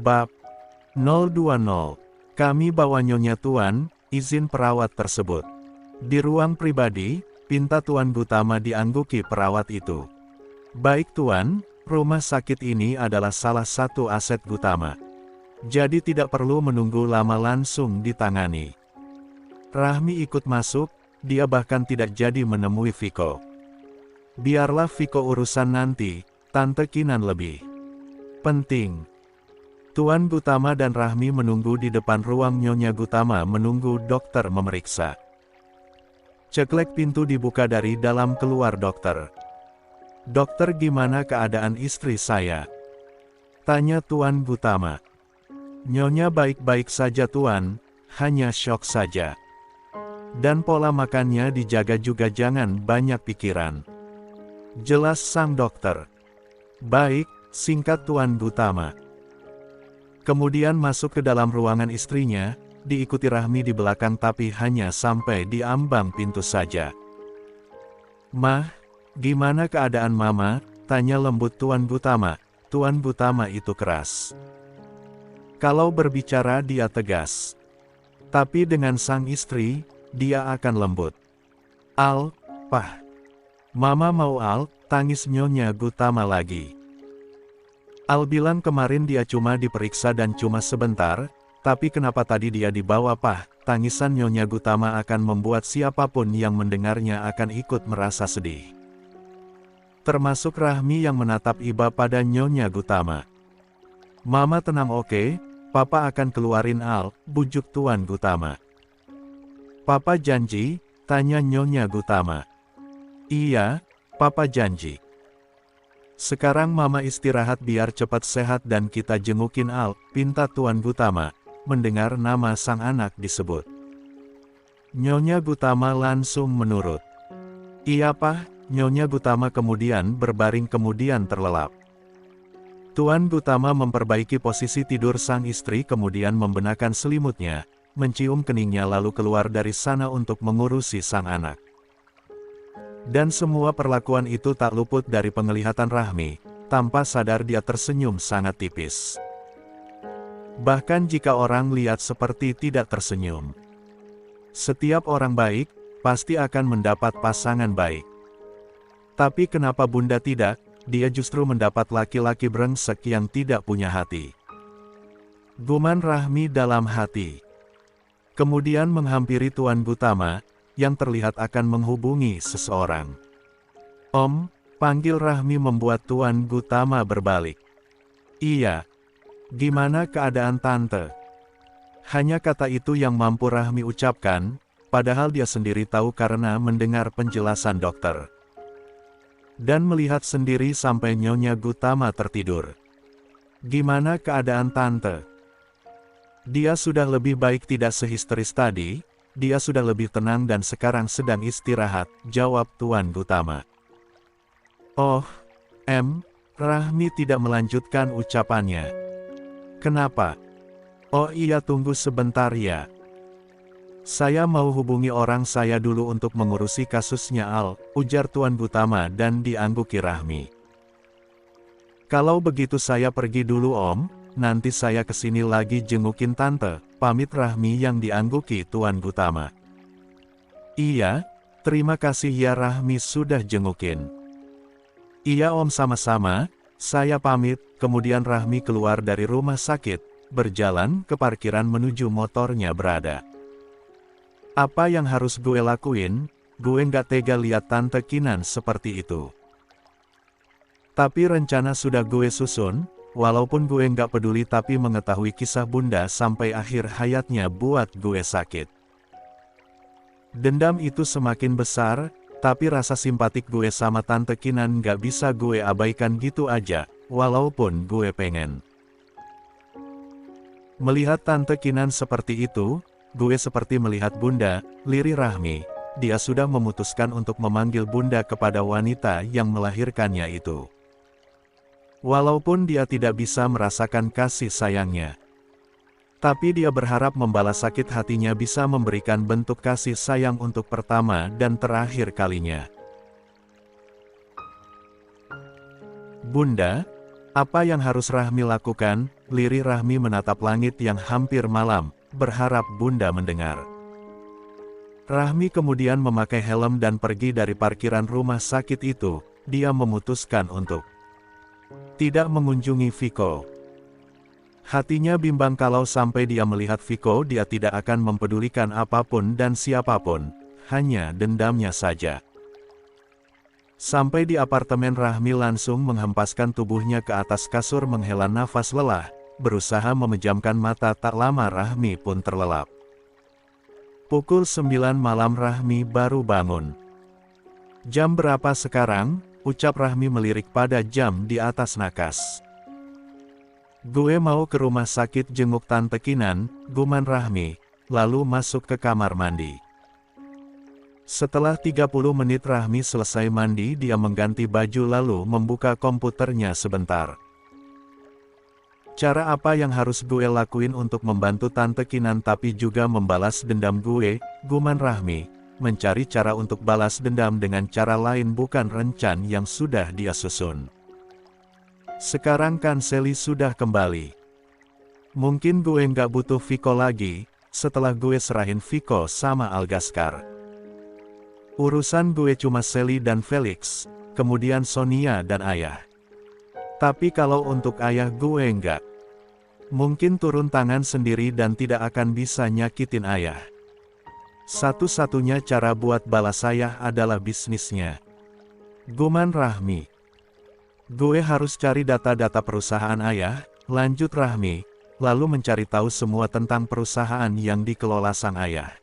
Bab 020. Kami bawa Nyonya Tuan, izin perawat tersebut. Di ruang pribadi, pinta Tuan Gutama diangguki perawat itu. Baik Tuan, rumah sakit ini adalah salah satu aset Gutama. Jadi tidak perlu menunggu lama, langsung ditangani. Rahmi ikut masuk, dia bahkan tidak jadi menemui Viko. Biarlah Viko urusan nanti, Tante Kinan lebih penting. Tuan Gutama dan Rahmi menunggu di depan ruang Nyonya Gutama menunggu dokter memeriksa. Ceklek pintu dibuka dari dalam keluar dokter. "Dokter, gimana keadaan istri saya?" tanya Tuan Gutama. "Nyonya baik-baik saja Tuan, hanya syok saja. Dan pola makannya dijaga juga, jangan banyak pikiran," jelas sang dokter. "Baik," singkat Tuan Gutama. Kemudian masuk ke dalam ruangan istrinya, diikuti Rahmi di belakang tapi hanya sampai di ambang pintu saja. "Mah, gimana keadaan Mama?" tanya lembut Tuan Gutama. Tuan Gutama itu keras. Kalau berbicara dia tegas. Tapi dengan sang istri, dia akan lembut. "Al, Pah. Mama mau Al," tangis Nyonya Gutama lagi. "Al bilang kemarin dia cuma diperiksa dan cuma sebentar, tapi kenapa tadi dia dibawa Pah?" Tangisan Nyonya Gutama akan membuat siapapun yang mendengarnya akan ikut merasa sedih. Termasuk Rahmi yang menatap iba pada Nyonya Gutama. "Mama tenang, oke? Papa akan keluarin Al," bujuk Tuan Gutama. "Papa janji?" tanya Nyonya Gutama. "Iya, Papa janji. Sekarang Mama istirahat biar cepat sehat dan kita jengukin Al," pinta Tuan Gutama, mendengar nama sang anak disebut. Nyonya Gutama langsung menurut. "Iya Pah." Nyonya Gutama kemudian berbaring kemudian terlelap. Tuan Gutama memperbaiki posisi tidur sang istri kemudian membenarkan selimutnya, mencium keningnya lalu keluar dari sana untuk mengurusi sang anak. Dan semua perlakuan itu tak luput dari penglihatan Rahmi, tanpa sadar dia tersenyum sangat tipis. Bahkan jika orang lihat seperti tidak tersenyum. Setiap orang baik, pasti akan mendapat pasangan baik. Tapi kenapa Bunda tidak? Dia justru mendapat laki-laki brengsek yang tidak punya hati. Guman Rahmi dalam hati. Kemudian menghampiri Tuan Gutama, yang terlihat akan menghubungi seseorang. "Om," panggil Rahmi membuat Tuan Gutama berbalik. "Iya. Gimana keadaan Tante?" Hanya kata itu yang mampu Rahmi ucapkan, padahal dia sendiri tahu karena mendengar penjelasan dokter. Dan melihat sendiri sampai Nyonya Gutama tertidur. "Gimana keadaan Tante?" "Dia sudah lebih baik, tidak sehisteris tadi. Dia sudah lebih tenang dan sekarang sedang istirahat," jawab Tuan Gutama. "Oh, Rahmi tidak melanjutkan ucapannya. "Kenapa?" "Oh iya, tunggu sebentar ya. Saya mau hubungi orang saya dulu untuk mengurusi kasusnya Al," ujar Tuan Gutama dan diangguki Rahmi. "Kalau begitu saya pergi dulu Om, nanti saya kesini lagi jengukin Tante," pamit Rahmi yang diangguki Tuan Gutama. "Iya, terima kasih ya." Rahmi sudah jengukin. "Iya Om, sama-sama, saya pamit." Kemudian Rahmi keluar dari rumah sakit, berjalan ke parkiran menuju motornya berada. "Apa yang harus gue lakuin? Gue nggak tega lihat Tante Kinan seperti itu. Tapi rencana sudah gue susun, walaupun gue nggak peduli tapi mengetahui kisah Bunda sampai akhir hayatnya buat gue sakit. Dendam itu semakin besar, tapi rasa simpatik gue sama Tante Kinan nggak bisa gue abaikan gitu aja, walaupun gue pengen. Melihat Tante Kinan seperti itu, gue seperti melihat Bunda," lirih Rahmi. Dia sudah memutuskan untuk memanggil Bunda kepada wanita yang melahirkannya itu. Walaupun dia tidak bisa merasakan kasih sayangnya. Tapi dia berharap membalas sakit hatinya bisa memberikan bentuk kasih sayang untuk pertama dan terakhir kalinya. "Bunda, Apa yang harus Rahmi lakukan? Lirih Rahmi menatap langit yang hampir malam, berharap Bunda mendengar. Rahmi kemudian memakai helm dan pergi dari parkiran rumah sakit itu. Dia memutuskan untuk tidak mengunjungi Viko. Hatinya bimbang kalau sampai dia melihat Viko, dia tidak akan mempedulikan apapun dan siapapun, hanya dendamnya saja. Sampai di apartemen, Rahmi langsung menghempaskan tubuhnya ke atas kasur, menghela nafas lelah, berusaha memejamkan mata. Tak lama Rahmi pun terlelap. Pukul 9 malam Rahmi baru bangun. Jam berapa sekarang? Ucap Rahmi melirik pada jam di atas nakas. Gue mau ke rumah sakit jenguk Tante Kinan, guman Rahmi, lalu masuk ke kamar mandi. Setelah 30 menit Rahmi selesai mandi, dia mengganti baju lalu membuka komputernya sebentar. Cara apa yang harus gue lakuin untuk membantu Tante Kinan tapi juga membalas dendam gue, guman Rahmi, mencari cara untuk balas dendam dengan cara lain bukan rencana yang sudah dia susun. Sekarang kan Sally sudah kembali. Mungkin gue nggak butuh Viko lagi, setelah gue serahin Viko sama Algaskar. Urusan gue cuma Sally dan Felix, kemudian Sonia dan ayah. Tapi kalau untuk ayah gue enggak. Mungkin turun tangan sendiri dan tidak akan bisa nyakitin ayah. Satu-satunya cara buat balas ayah adalah bisnisnya. Guman Rahmi. Gue harus cari data-data perusahaan ayah, lanjut Rahmi, lalu mencari tahu semua tentang perusahaan yang dikelola sang ayah.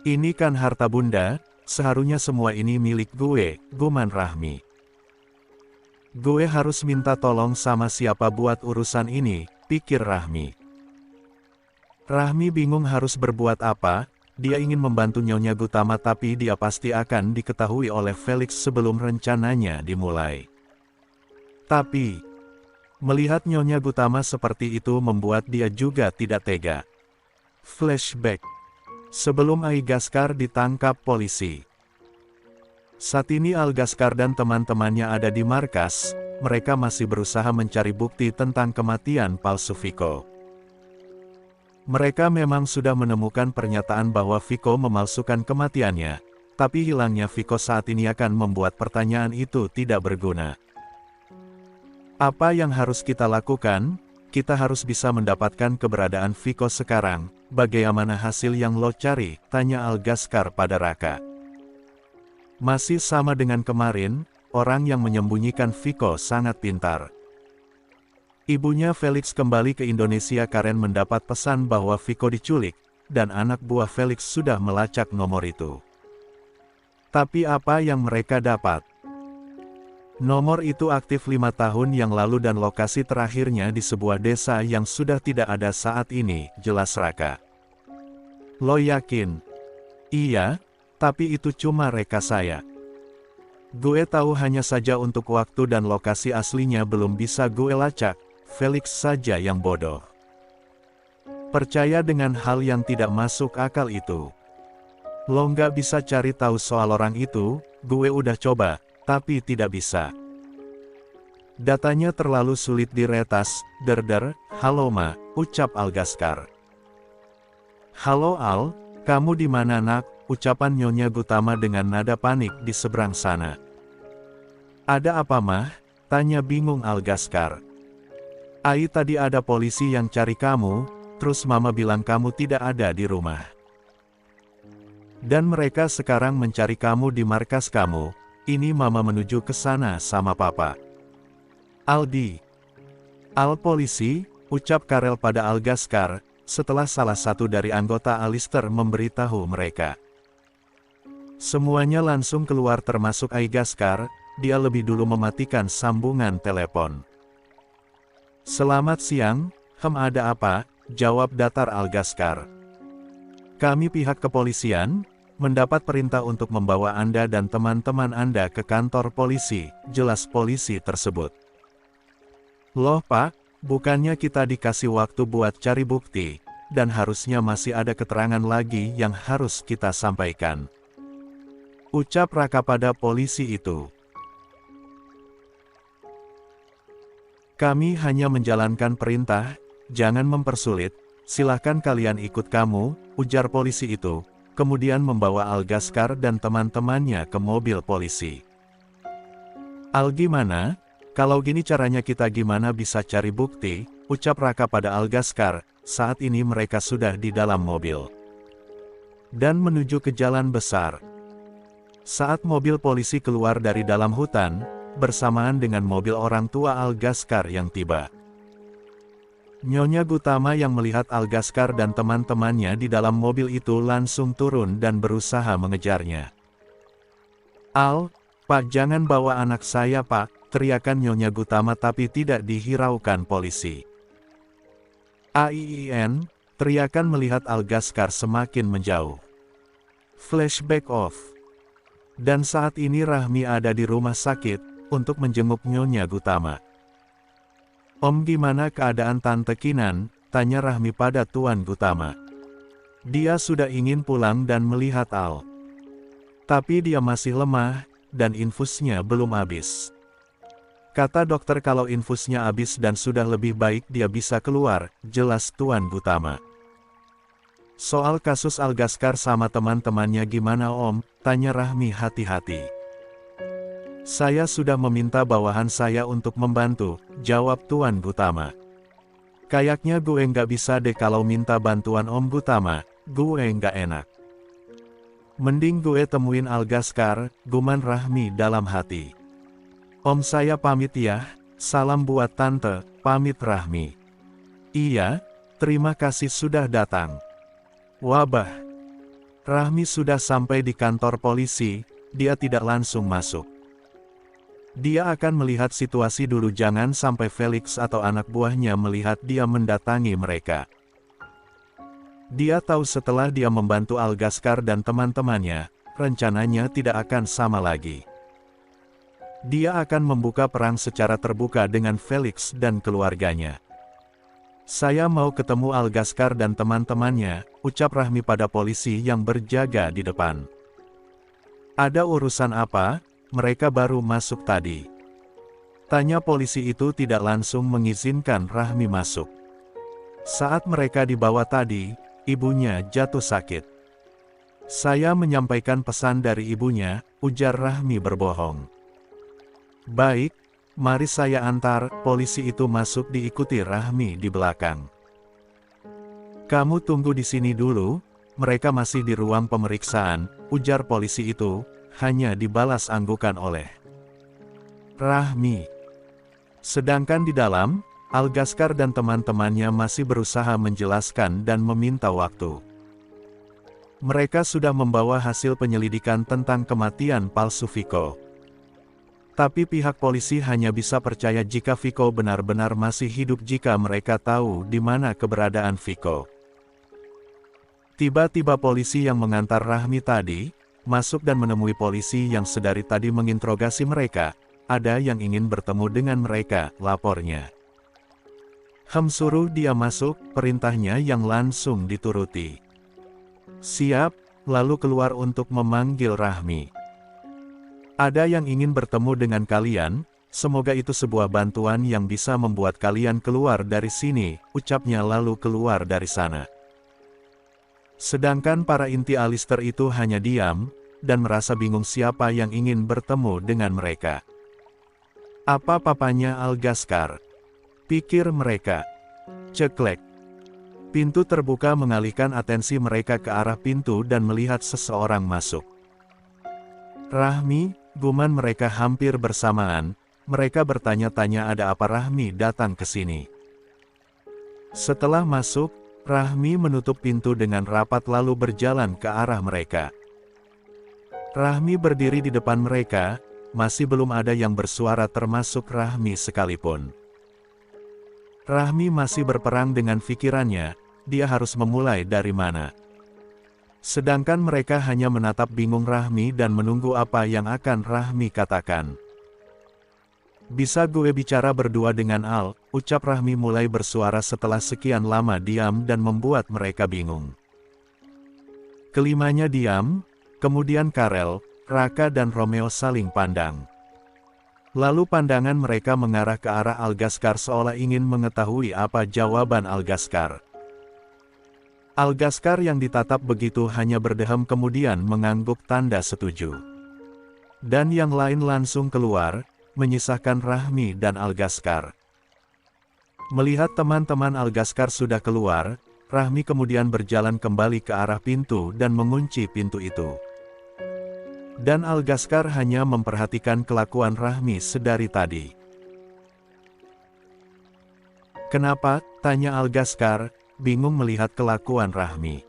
Ini kan harta Bunda, seharusnya semua ini milik gue, guman Rahmi. Gue harus minta tolong sama siapa buat urusan ini, pikir Rahmi. Rahmi bingung harus berbuat apa. Dia ingin membantu Nyonya Gutama tapi dia pasti akan diketahui oleh Felix sebelum rencananya dimulai. Tapi, melihat Nyonya Gutama seperti itu membuat dia juga tidak tega. Flashback. Sebelum Algaskar ditangkap polisi. Saat ini Algaskar dan teman-temannya ada di markas, mereka masih berusaha mencari bukti tentang kematian palsu Viko. Mereka memang sudah menemukan pernyataan bahwa Viko memalsukan kematiannya, tapi hilangnya Viko saat ini akan membuat pertanyaan itu tidak berguna. Apa yang harus kita lakukan? Kita harus bisa mendapatkan keberadaan Viko sekarang. Bagaimana hasil yang lo cari? Tanya Algaskar pada Raka. Masih sama dengan kemarin, orang yang menyembunyikan Viko sangat pintar. Ibunya Felix kembali ke Indonesia. Karen mendapat pesan bahwa Viko diculik, dan anak buah Felix sudah melacak nomor itu. Tapi apa yang mereka dapat? Nomor itu aktif 5 tahun yang lalu dan lokasi terakhirnya di sebuah desa yang sudah tidak ada saat ini, jelas Raka. Lo yakin? Iya, tapi itu cuma reka saya. Gue tahu hanya saja untuk waktu dan lokasi aslinya belum bisa gue lacak, Felix saja yang bodoh. Percaya dengan hal yang tidak masuk akal itu. Lo nggak bisa cari tahu soal orang itu, gue udah coba. Tapi tidak bisa. Datanya terlalu sulit diretas. Halo Ma, ucap Algaskar. Halo Al, kamu di mana nak? Ucapan Nyonya Gutama dengan nada panik di seberang sana. Ada apa Mah? Tanya bingung Algaskar. Ai tadi ada polisi yang cari kamu, terus Mama bilang kamu tidak ada di rumah. Dan mereka sekarang mencari kamu di markas kamu. Ini Mama menuju ke sana sama Papa. Aldi. Al polisi, ucap Karel pada Algaskar, setelah salah satu dari anggota Alistair memberitahu mereka. Semuanya langsung keluar termasuk Algaskar, dia lebih dulu mematikan sambungan telepon. Selamat siang, ada apa? Jawab datar Algaskar. Kami pihak kepolisian, mendapat perintah untuk membawa Anda dan teman-teman Anda ke kantor polisi, jelas polisi tersebut. Loh Pak, bukannya kita dikasih waktu buat cari bukti, dan harusnya masih ada keterangan lagi yang harus kita sampaikan. Ucap Raka pada polisi itu. Kami hanya menjalankan perintah, jangan mempersulit, silahkan kalian ikut kamu, ujar polisi itu, kemudian membawa Algaskar dan teman-temannya ke mobil polisi. Al, gimana? Kalau gini caranya kita gimana bisa cari bukti, ucap Raka pada Algaskar, saat ini mereka sudah di dalam mobil. Dan menuju ke jalan besar. Saat mobil polisi keluar dari dalam hutan, bersamaan dengan mobil orang tua Algaskar yang tiba. Nyonya Gutama yang melihat Algaskar dan teman-temannya di dalam mobil itu langsung turun dan berusaha mengejarnya. Al, Pak, jangan bawa anak saya, Pak, teriakan Nyonya Gutama tapi tidak dihiraukan polisi. AIIN, teriakan melihat Algaskar semakin menjauh. Flashback off. Dan saat ini Rahmi ada di rumah sakit, untuk menjenguk Nyonya Gutama. Om, gimana keadaan Tante Kinan? Tanya Rahmi pada Tuan Gutama. Dia sudah ingin pulang dan melihat Al. Tapi dia masih lemah, dan infusnya belum habis. Kata dokter kalau infusnya habis dan sudah lebih baik dia bisa keluar, jelas Tuan Gutama. Soal kasus Algaskar sama teman-temannya gimana Om? Tanya Rahmi hati-hati. Saya sudah meminta bawahan saya untuk membantu, jawab Tuan Gutama. Kayaknya gue nggak bisa deh kalau minta bantuan Om Gutama, gue nggak enak. Mending gue temuin Algaskar, guman Rahmi dalam hati. Om, saya pamit ya, salam buat Tante, pamit Rahmi. Iya, terima kasih sudah datang. Wabah. Rahmi sudah sampai di kantor polisi, dia tidak langsung masuk. Dia akan melihat situasi dulu, jangan sampai Felix atau anak buahnya melihat dia mendatangi mereka. Dia tahu setelah dia membantu Algaskar dan teman-temannya, rencananya tidak akan sama lagi. Dia akan membuka perang secara terbuka dengan Felix dan keluarganya. Saya mau ketemu Algaskar dan teman-temannya, ucap Rahmi pada polisi yang berjaga di depan. Ada urusan apa? Mereka baru masuk tadi. Tanya polisi itu tidak langsung mengizinkan Rahmi masuk. Saat mereka dibawa tadi, ibunya jatuh sakit. Saya menyampaikan pesan dari ibunya, ujar Rahmi berbohong. Baik, mari saya antar. Polisi itu masuk diikuti Rahmi di belakang. Kamu tunggu di sini dulu, mereka masih di ruang pemeriksaan, ujar polisi itu, hanya dibalas anggukan oleh Rahmi. Sedangkan di dalam, Algaskar dan teman-temannya masih berusaha menjelaskan dan meminta waktu. Mereka sudah membawa hasil penyelidikan tentang kematian palsu Viko. Tapi pihak polisi hanya bisa percaya jika Viko benar-benar masih hidup jika mereka tahu di mana keberadaan Viko. Tiba-tiba polisi yang mengantar Rahmi tadi, masuk dan menemui polisi yang sedari tadi menginterogasi mereka. Ada yang ingin bertemu dengan mereka, lapornya. Suruh dia masuk, perintahnya yang langsung dituruti. Siap, lalu keluar untuk memanggil Rahmi. Ada yang ingin bertemu dengan kalian, semoga itu sebuah bantuan yang bisa membuat kalian keluar dari sini, ucapnya lalu keluar dari sana. Sedangkan para inti Alister itu hanya diam, dan merasa bingung siapa yang ingin bertemu dengan mereka. Apa papanya Algaskar? Pikir mereka. Ceklek. Pintu terbuka mengalihkan atensi mereka ke arah pintu dan melihat seseorang masuk. Rahmi, guman mereka hampir bersamaan, mereka bertanya-tanya ada apa Rahmi datang ke sini. Setelah masuk, Rahmi menutup pintu dengan rapat lalu berjalan ke arah mereka. Rahmi berdiri di depan mereka, masih belum ada yang bersuara termasuk Rahmi sekalipun. Rahmi masih berperang dengan pikirannya, dia harus memulai dari mana. Sedangkan mereka hanya menatap bingung Rahmi dan menunggu apa yang akan Rahmi katakan. Bisa gue bicara berdua dengan Al, ucap Rahmi mulai bersuara setelah sekian lama diam dan membuat mereka bingung. Kelimanya diam, kemudian Karel, Raka dan Romeo saling pandang. Lalu pandangan mereka mengarah ke arah Algaskar seolah ingin mengetahui apa jawaban Algaskar. Algaskar yang ditatap begitu hanya berdeham kemudian mengangguk tanda setuju. Dan yang lain langsung keluar, menyisahkan Rahmi dan Algaskar. Melihat teman-teman Algaskar sudah keluar, Rahmi kemudian berjalan kembali ke arah pintu dan mengunci pintu itu. Dan Algaskar hanya memperhatikan kelakuan Rahmi sedari tadi. "Kenapa?" tanya Algaskar, bingung melihat kelakuan Rahmi.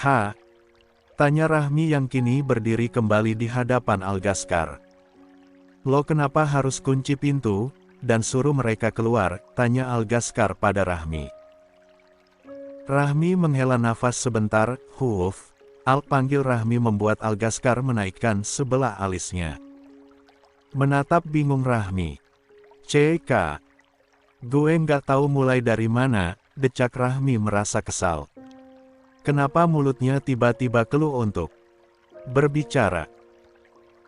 "Ha?" tanya Rahmi yang kini berdiri kembali di hadapan Algaskar. "Lo kenapa harus kunci pintu, dan suruh mereka keluar?" tanya Algaskar pada Rahmi. Rahmi menghela nafas sebentar, "Huff." Al panggil Rahmi membuat Algaskar menaikkan sebelah alisnya. Menatap bingung Rahmi. "CK. Gue nggak tahu mulai dari mana," decak Rahmi merasa kesal. Kenapa mulutnya tiba-tiba keluh untuk berbicara?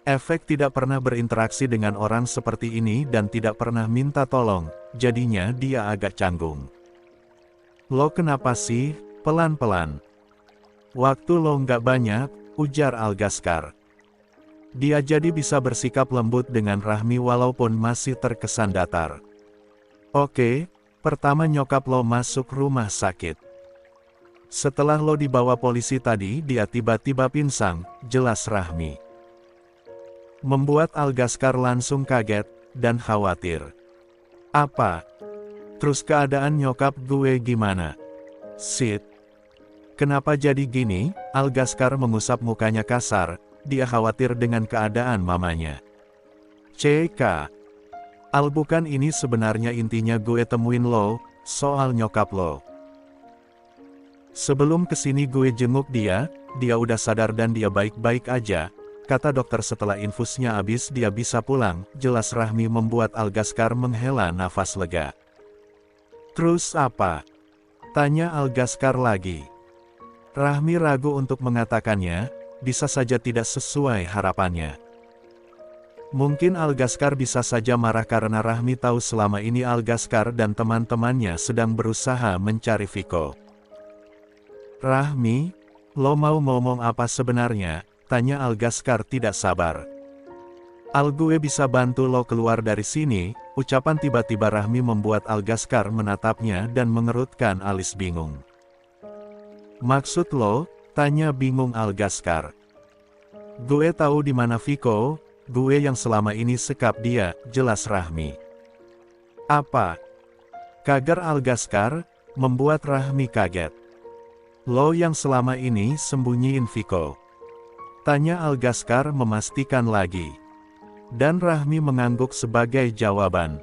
Efek tidak pernah berinteraksi dengan orang seperti ini dan tidak pernah minta tolong, jadinya dia agak canggung. "Lo kenapa sih?" "Pelan-pelan. Waktu lo nggak banyak," ujar Algaskar. Dia jadi bisa bersikap lembut dengan Rahmi walaupun masih terkesan datar. "Oke, pertama nyokap lo masuk rumah sakit. Setelah lo dibawa polisi tadi dia tiba-tiba pingsan," jelas Rahmi. Membuat Algaskar langsung kaget dan khawatir. "Apa? Terus keadaan nyokap gue gimana?" "Sid. Kenapa jadi gini?" Algaskar mengusap mukanya kasar, dia khawatir dengan keadaan mamanya. "CK. Al bukan ini sebenarnya intinya gue temuin lo, soal nyokap lo. Sebelum kesini gue jenguk dia udah sadar dan dia baik-baik aja," kata dokter setelah infusnya habis dia bisa pulang, jelas Rahmi membuat Algaskar menghela nafas lega. "Terus apa?" tanya Algaskar lagi. Rahmi ragu untuk mengatakannya, bisa saja tidak sesuai harapannya. Mungkin Algaskar bisa saja marah karena Rahmi tahu selama ini Algaskar dan teman-temannya sedang berusaha mencari Viko. "Rahmi, lo mau ngomong apa sebenarnya?" tanya Algaskar tidak sabar. "Al gue bisa bantu lo keluar dari sini," ucapan tiba-tiba Rahmi membuat Algaskar menatapnya dan mengerutkan alis bingung. "Maksud lo?" tanya bingung Algaskar. "Gue tahu di mana Viko, gue yang selama ini sekap dia," jelas Rahmi. "Apa?" kaget Algaskar, membuat Rahmi kaget. "Lo yang selama ini sembunyiin Viko?" tanya Algaskar memastikan lagi. Dan Rahmi mengangguk sebagai jawaban.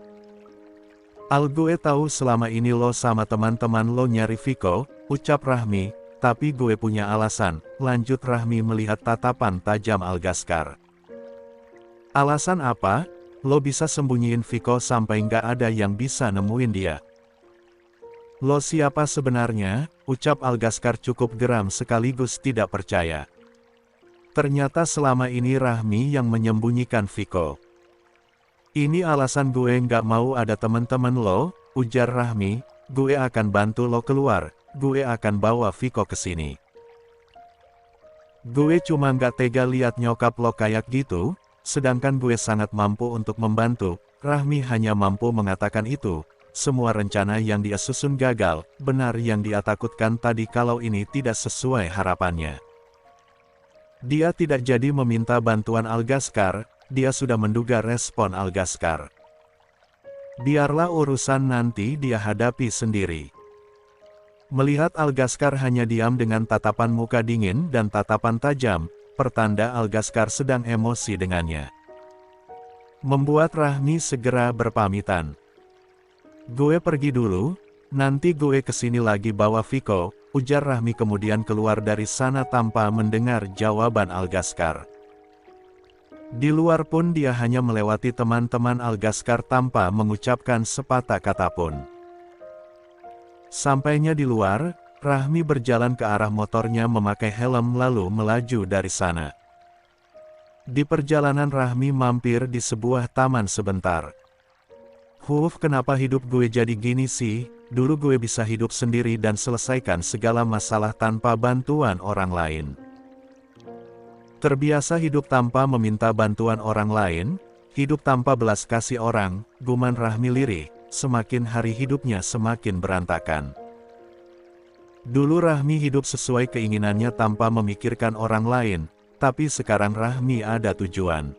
"Al gue tahu selama ini lo sama teman-teman lo nyari Viko," ucap Rahmi. "Tapi gue punya alasan," lanjut Rahmi melihat tatapan tajam Algaskar. "Alasan apa? Lo bisa sembunyiin Viko sampai nggak ada yang bisa nemuin dia." "Lo siapa sebenarnya?" ucap Algaskar cukup geram sekaligus tidak percaya. Ternyata selama ini Rahmi yang menyembunyikan Viko. "Ini alasan gue nggak mau ada teman-teman lo," ujar Rahmi. "Gue akan bantu lo keluar. Gue akan bawa Viko ke sini. Gue cuma nggak tega lihat nyokap lo kayak gitu, sedangkan gue sangat mampu untuk membantu." Rahmi hanya mampu mengatakan itu. Semua rencana yang dia susun gagal, benar yang dia takutkan tadi kalau ini tidak sesuai harapannya. Dia tidak jadi meminta bantuan Algaskar, dia sudah menduga respon Algaskar. Biarlah urusan nanti dia hadapi sendiri. Melihat Algaskar hanya diam dengan tatapan muka dingin dan tatapan tajam, pertanda Algaskar sedang emosi dengannya. Membuat Rahmi segera berpamitan. "Gue pergi dulu, nanti gue kesini lagi bawa Viko," ujar Rahmi kemudian keluar dari sana tanpa mendengar jawaban Algaskar. Di luar pun dia hanya melewati teman-teman Algaskar tanpa mengucapkan sepatah kata pun. Sampainya di luar, Rahmi berjalan ke arah motornya memakai helm lalu melaju dari sana. Di perjalanan Rahmi mampir di sebuah taman sebentar. Kenapa hidup gue jadi gini sih? Dulu gue bisa hidup sendiri dan selesaikan segala masalah tanpa bantuan orang lain. Terbiasa hidup tanpa meminta bantuan orang lain, hidup tanpa belas kasih orang, guman Rahmi lirih, semakin hari hidupnya semakin berantakan. Dulu Rahmi hidup sesuai keinginannya tanpa memikirkan orang lain, tapi sekarang Rahmi ada tujuan.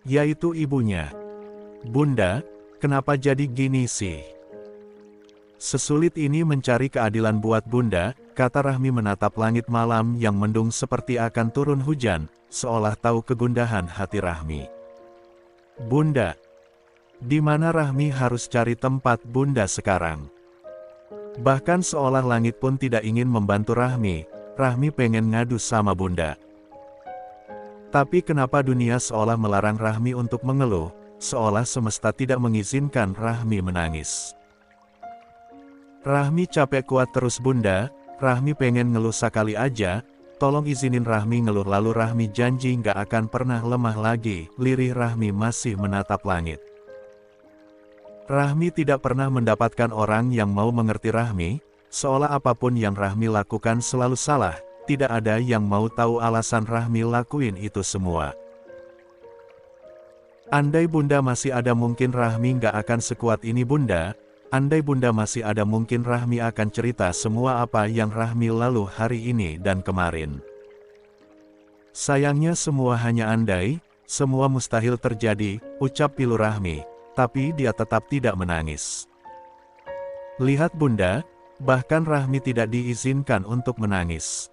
Yaitu ibunya. Bunda, kenapa jadi gini sih? Sesulit ini mencari keadilan buat Bunda, kata Rahmi menatap langit malam yang mendung seperti akan turun hujan, seolah tahu kegundahan hati Rahmi. Bunda. Di mana Rahmi harus cari tempat Bunda sekarang? Bahkan seolah langit pun tidak ingin membantu Rahmi, Rahmi pengen ngadu sama Bunda. Tapi kenapa dunia seolah melarang Rahmi untuk mengeluh, seolah semesta tidak mengizinkan Rahmi menangis. Rahmi capek kuat terus Bunda, Rahmi pengen ngeluh sekali aja, tolong izinin Rahmi ngeluh. Lalu Rahmi janji nggak akan pernah lemah lagi, lirih Rahmi masih menatap langit. Rahmi tidak pernah mendapatkan orang yang mau mengerti Rahmi, seolah apapun yang Rahmi lakukan selalu salah, tidak ada yang mau tahu alasan Rahmi lakuin itu semua. Andai Bunda masih ada mungkin Rahmi nggak akan sekuat ini Bunda. Andai Bunda masih ada mungkin Rahmi akan cerita semua apa yang Rahmi lalu hari ini dan kemarin. Sayangnya semua hanya andai, semua mustahil terjadi, ucap pilu Rahmi, tapi dia tetap tidak menangis. Lihat Bunda, bahkan Rahmi tidak diizinkan untuk menangis.